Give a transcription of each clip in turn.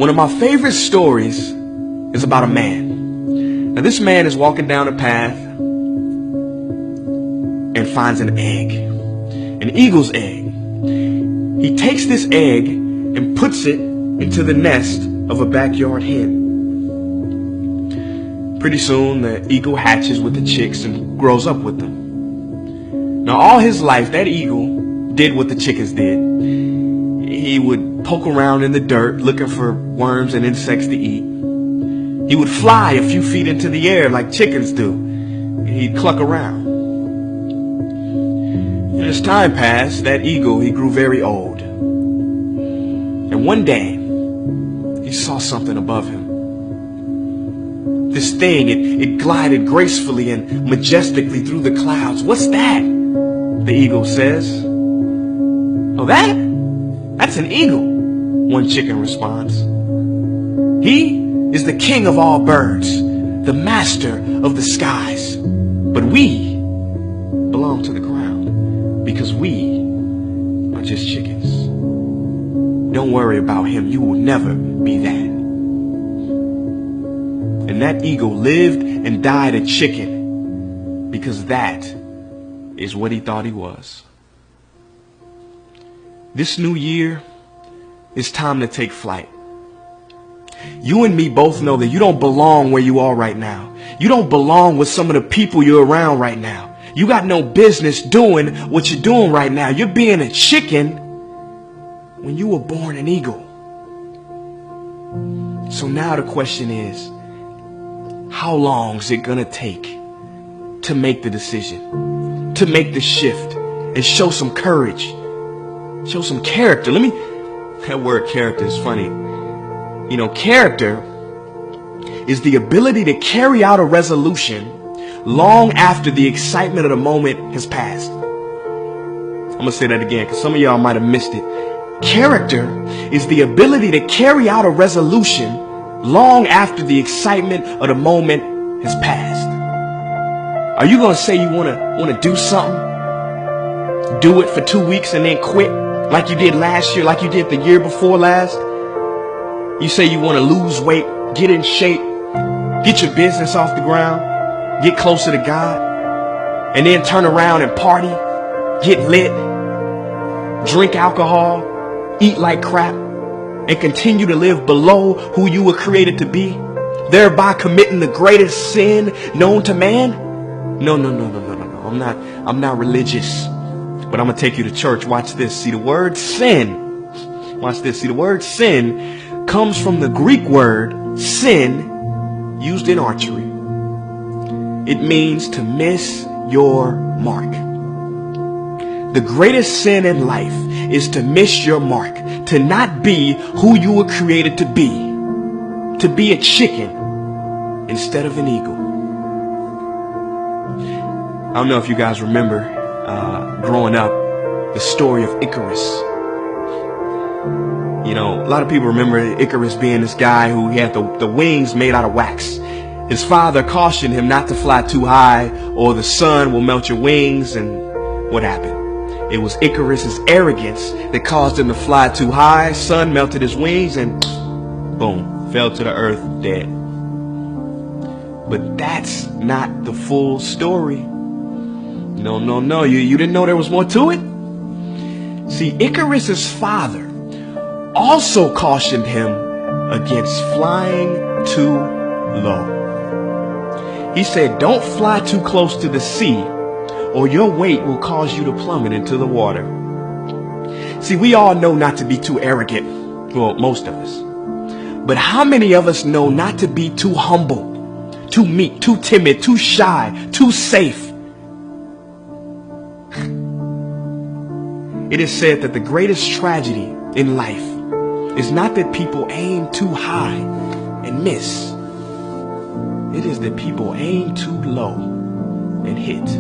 One of my favorite stories is about a man. Now, this man is walking down a path and finds an egg, an eagle's egg. He takes this egg and puts it into the nest of a backyard hen. Pretty soon, the eagle hatches with the chicks and grows up with them. Now, all his life, that eagle did what the chickens did. He would poke around in the dirt looking for worms and insects to eat. He would fly a few feet into the air like chickens do. He'd cluck around. And as time passed, that eagle, he grew very old. And one day, he saw something above him. This thing, it glided gracefully and majestically through the clouds. "What's that?" the eagle says. "Oh, that's an eagle," one chicken responds. "He is the king of all birds, the master of the skies. But we belong to the ground because we are just chickens. Don't worry about him. You will never be that." And that eagle lived and died a chicken because that is what he thought he was. This new year, it's time to take flight. You and me both know that you don't belong where you are right now. You don't belong with some of the people you're around right now. You got no business doing what you're doing right now. You're being a chicken when you were born an eagle. So now the question is, how long is it gonna take to make the decision, to make the shift, and show some courage, show some character? That word character is funny. You know, character is the ability to carry out a resolution long after the excitement of the moment has passed. I'm gonna say that again because some of y'all might have missed it. Character is the ability to carry out a resolution long after the excitement of the moment has passed. Are you gonna say you wanna do something, do it for 2 weeks and then quit like you did last year, like you did the year before last? You say you want to lose weight, get in shape, get your business off the ground, get closer to God, and then turn around and party, get lit, drink alcohol, eat like crap, and continue to live below who you were created to be, thereby committing the greatest sin known to man? No. I'm not religious, but I'm going to take you to church. Watch this. See the word sin. Watch this. See the word sin comes from the Greek word sin used in archery. It means to miss your mark. The greatest sin in life is to miss your mark, to not be who you were created to be a chicken instead of an eagle. I don't know if you guys remember growing up the story of Icarus. You know, a lot of people remember Icarus being this guy who had the wings made out of wax. His father cautioned him not to fly too high or the sun will melt your wings, and what happened? It was Icarus's arrogance that caused him to fly too high. Sun melted his wings and boom, fell to the earth dead. But that's not the full story. No. You didn't know there was more to it? See, Icarus's father also cautioned him against flying too low. He said, don't fly too close to the sea or your weight will cause you to plummet into the water. See, we all know not to be too arrogant. Well, most of us. But how many of us know not to be too humble, too meek, too timid, too shy, too safe? It is said that the greatest tragedy in life is not that people aim too high and miss. It is that people aim too low and hit.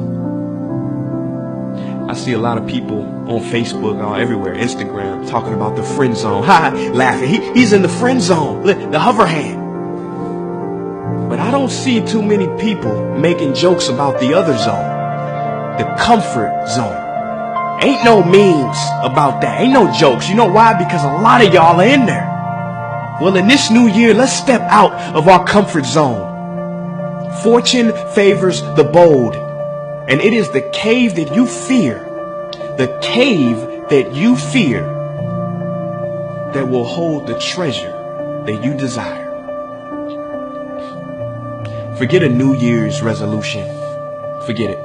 I see a lot of people on Facebook, everywhere, Instagram, talking about the friend zone. Laughing. He's in the friend zone, the hover hand. But I don't see too many people making jokes about the other zone, the comfort zone. Ain't no memes about that. Ain't no jokes. You know why? Because a lot of y'all are in there. Well, in this new year, let's step out of our comfort zone. Fortune favors the bold, and it is the cave that you fear, that will hold the treasure that you desire. Forget a New Year's resolution. Forget it.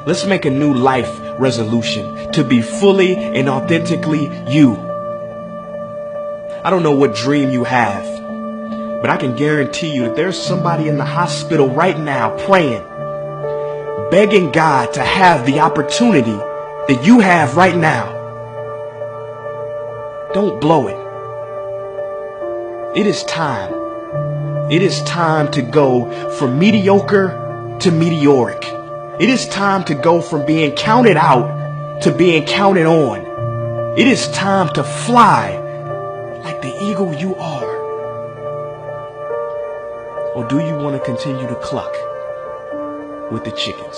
Let's make a new life resolution to be fully and authentically you. I don't know what dream you have, but I can guarantee you that there's somebody in the hospital right now praying, begging God to have the opportunity that you have right now. Don't blow it. It is time. It is time to go from mediocre to meteoric. It is time to go from being counted out to being counted on. It is time to fly like the eagle you are. Or do you want to continue to cluck with the chickens?